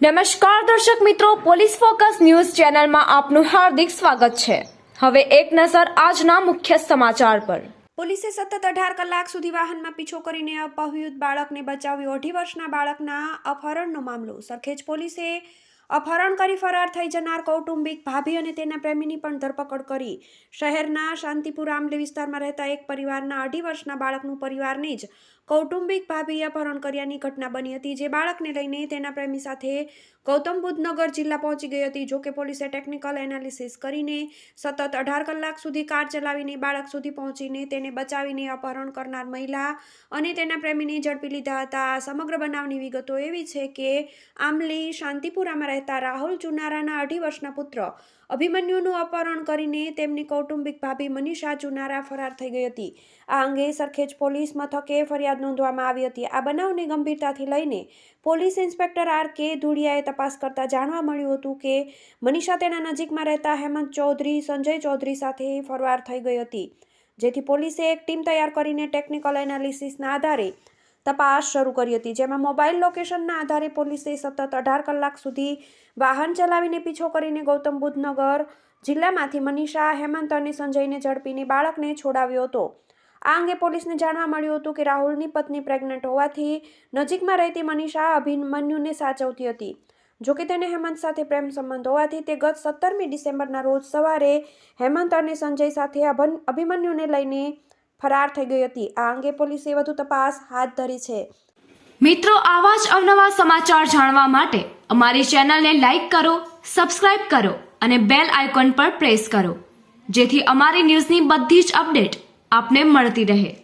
નમસ્કાર દર્શક મિત્રો, પોલીસ ફોકસ ન્યૂઝ ચેનલમાં આપનું હાર્દિક સ્વાગત છે। હવે એક નજર આજના મુખ્ય સમાચાર પર। પોલીસે સતત 18 કલાક સુધી વાહનમાં પીછો કરીને અપહૃત બાળકને બચાવ્યું। 2.5 વર્ષના બાળકના અપહરણનો મામલો। સરખેજ પોલીસે અપહરણ કરી ફરાર થઈ જનાર કૌટુંબિક ભાભી અને તેના પ્રેમીની પણ ધરપકડ કરી। શહેરના શાંતિપુર આંબલી વિસ્તારમાં રહેતા એક પરિવારના 2.5 વર્ષના બાળકનું પરિવારને જ કૌટુંબિક ભાભીએ અપહરણ કર્યાની ઘટના બની હતી, જે બાળકને લઈને તેના પ્રેમી સાથે ગૌતમ બુદ્ધ નગર જિલ્લા પહોંચી ગઈ હતી। જોકે પોલીસે ટેકનિકલ એનાલિસિસ કરીને સતત 18 કલાક સુધી કાર ચલાવીને બાળક સુધી પહોંચીને તેને બચાવીને અપહરણ કરનાર મહિલા અને તેના પ્રેમીને ઝડપી લીધા હતા। આ સમગ્ર બનાવની વિગતો એવી છે કે આંબલી શાંતિપુરામાં રહેતા રાહુલ ચુનારાના 2.5 વર્ષના પુત્ર અભિમન્યુનું અપહરણ કરીને તેમની કૌટુંબિક ભાભી મનીષા ચુનારા ફરાર થઈ ગઈ હતી। આ અંગે સરખેજ પોલીસ મથકે ફરિયાદ નોંધવામાં આવી હતી। આ બનાવને ગંભીરતાથી લઈને પોલીસ ઇન્સ્પેક્ટર R.K. ધુડિયાએ તપાસ કરતા જાણવા મળ્યું હતું કે મનીષા તેના નજીકમાં રહેતા હેમંત ચૌધરી, સંજય ચૌધરી સાથે ફરાર થઈ ગઈ હતી, જેથી પોલીસે એક ટીમ તૈયાર કરીને ટેકનિકલ એનાલિસિસના આધારે તપાસ શરૂ કરી હતી, જેમાં મોબાઈલ લોકેશનના આધારે પોલીસે સતત 18 કલાક સુધી વાહન ચલાવીને પીછો કરીને ગૌતમ બુદ્ધ નગર જિલ્લામાંથી મનીષા, હેમંત અને સંજયને ઝડપીને બાળકને છોડાવ્યો હતો। આ અંગે પોલીસને જાણવા મળ્યું હતું કે રાહુલની પત્ની પ્રેગ્નન્ટ હોવાથી નજીકમાં રહેતી મનીષા અભિમન્યુને સાચવતી હતી। જોકે તેને હેમંત સાથે પ્રેમ સંબંધ હોવાથી તે ગત 17મી ડિસેમ્બરના રોજ સવારે હેમંત અને સંજય સાથે અભિમન્યુને લઈને ફરાર થઈ ગઈ હતી। આ અંગે પોલીસે વધુ તપાસ હાથ ધરી છે। મિત્રો, આવા જ અવનવા સમાચાર જાણવા માટે અમારી ચેનલને લાઈક કરો, સબસ્ક્રાઇબ કરો અને બેલ આઇકોન પર પ્રેસ કરો, જેથી અમારી ન્યૂઝની બધી જ અપડેટ આપને મળતી રહે।